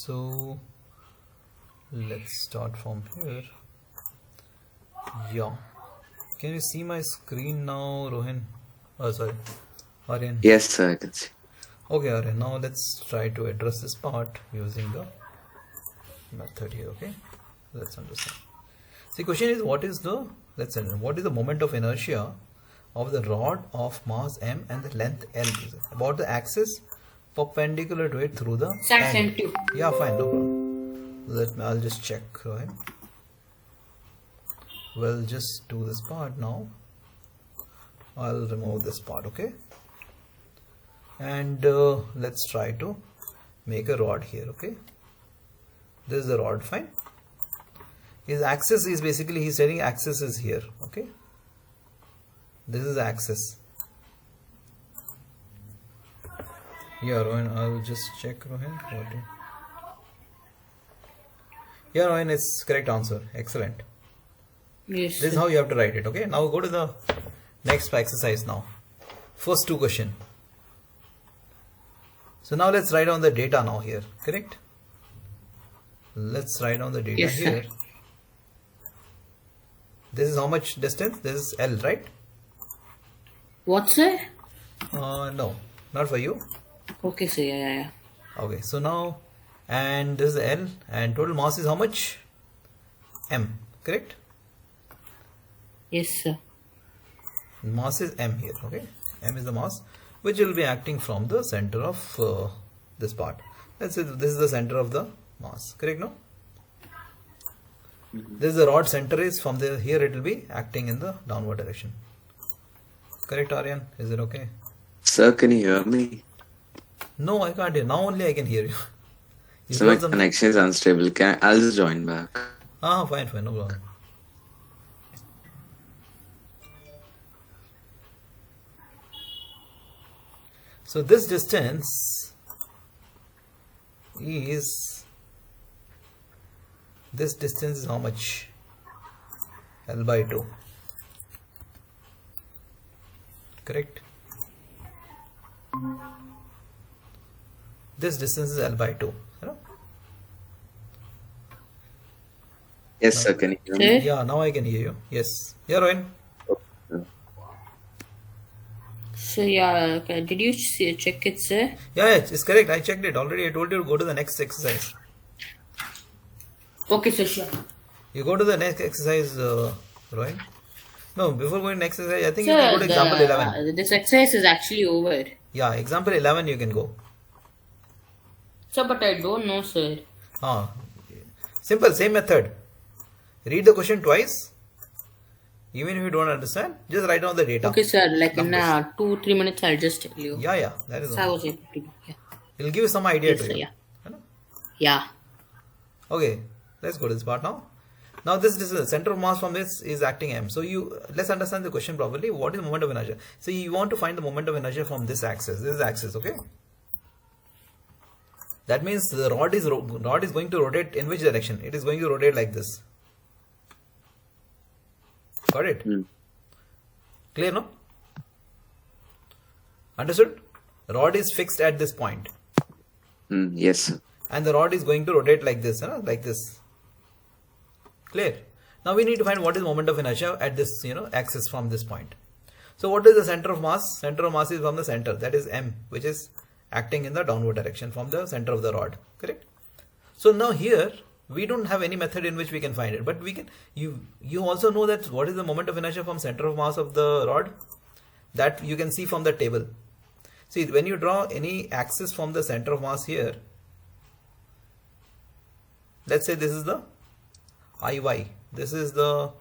So let's start from here. Yeah, can you see my screen now, Rohin? Oh, sorry, Aryan. Yes, sir, I can see. Okay, Aryan, now let's try to address this part using the method here. Okay, let's understand. So the question is, what is the moment of inertia of the rod of mass m and the length l about the axis perpendicular to it through the end? Yeah, fine, no problem. I'll just check. Right? We'll just do this part now. I'll remove this part, okay? And let's try to make a rod here, okay? This is the rod, fine. His axis is basically, he's saying axis is here, okay? This is the axis. Yeah, Rohan, I'll just check, Rohan. Yeah, Rohan, it's correct answer. Excellent. Yes. This is how you have to write it, okay? Now go to the next exercise now. First two question. So now let's write down the data now here, correct? Let's write down the data Yes, here. sir. This is how much distance? This is L, right? What, sir? No, not for you. Okay, sir. Yeah. Okay, so now, and this is L, and total mass is how much? M, correct? Yes, sir. Mass is M here, okay? M is the mass which will be acting from the center of this part. Let's say this is the center of the mass, correct? No? This is the rod center is from the here, it will be acting in the downward direction. Correct, Aryan? Is it okay? Sir, can you hear me? No, I can't hear. Now only I can hear you. You So my got some... connection is unstable. I'll just join back. Fine, no problem. So this distance is how much? L by 2. Correct? This distance is L by 2. You know? Yes, sir, can you hear me? Sir? Yeah, now I can hear you. Yes. Yeah, Rohan. So, yeah, okay. Did you check it, sir? Yeah, it's correct. I checked it already. I told you to go to the next exercise. Okay, sir, sure. You go to the next exercise, Rohan. No, before going to next exercise, I think Sir, you can go to example 11. this exercise is actually over. Yeah, example 11 you can go. Sir, but I don't know, sir. Simple, same method. Read the question twice. Even if you don't understand, just write down the data. Okay, sir. Like in Numbers. 2-3 minutes, I'll just tell you. Yeah, that is So I all. was able to do. Yeah. It'll give you some idea Yes, to sir, you. yeah. You know? Yeah. Okay, let's go to this part now. Now this is the center of mass from this is acting M. So let's understand the question properly. What is the moment of inertia? So you want to find the moment of inertia from this axis. This is axis, okay? That means the rod is going to rotate in which direction? It is going to rotate like this. Got it? Clear, no? Understood? Rod is fixed at this point. Yes, sir. And the rod is going to rotate like this, like this. Clear? Now we need to find what is moment of inertia at this, axis from this point. So what is the center of mass? Center of mass is from the center, that is M, which is acting in the downward direction from the center of the rod. Correct? So now here we don't have any method in which we can find it, but we can. You also know that what is the moment of inertia from center of mass of the rod? That you can see from the table. See, when you draw any axis from the center of mass here, let's say this is the IY. This is the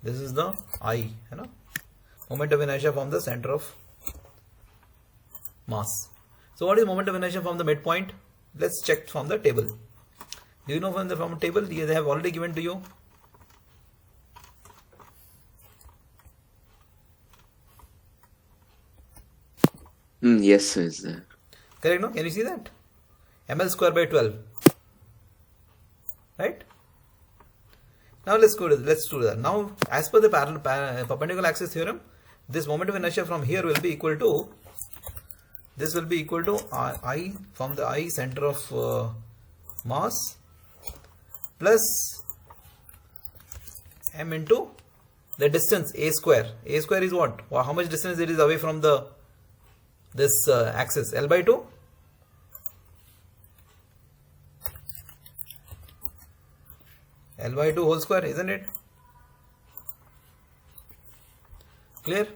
this is the I, moment of inertia from the center of mass. So what is moment of inertia from the midpoint? Let's check from the table. Do you know from the table? They have already given to you. Yes, sir, is there. Correct, no? Can you see that? ml square by 12. Right? Now let's do that. Now, as per the perpendicular axis theorem, this moment of inertia from here will be equal to this will be equal to I from the I center of mass plus m into the distance a square. A square is what? How much distance it is away from the this axis? L by 2. L by 2 whole square, isn't it? Clear?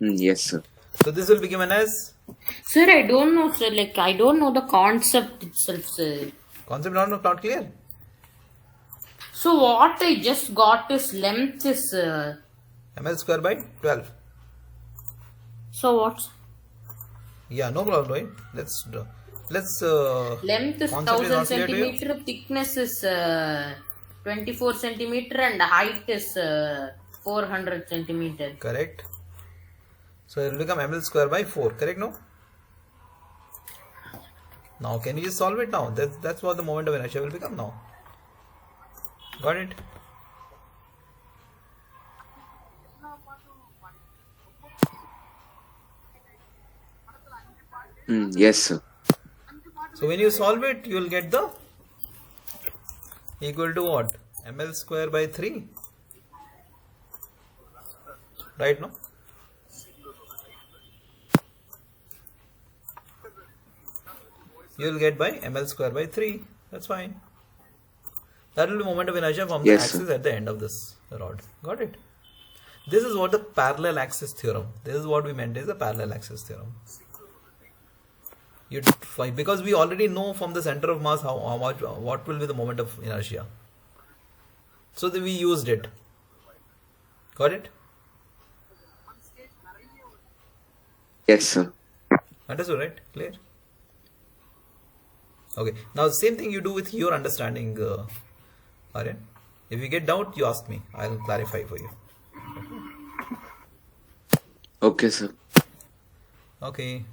Yes, sir. So this will be given as, Sir, I don't know, sir. Like, I don't know the concept itself, sir. concept not clear. So what I just got is length is. ml square by 12. So what? Yeah, no problem, right? Let's Length is concept is 1000 not clear to you? centimeter. Thickness is 24 centimeter, and height is 400 centimeter. Correct. So it will become ml square by 4. Correct, no? Now can you just solve it now? That's what the moment of inertia will become now. Got it? Yes, sir. So when you solve it, you will get the equal to what? ml square by 3. Right, no? You will get by ml square by 3. That's fine. That will be moment of inertia from the Yes, axis sir. at the end of this rod. Got it? This is what the parallel axis theorem. This is what we meant is the parallel axis theorem. Because we already know from the center of mass what will be the moment of inertia. So that we used it. Got it? Yes, sir. Understood, right? Clear? Okay. Now the same thing you do with your understanding, Aryan. If you get doubt, you ask me. I'll clarify for you. Okay, sir. Okay.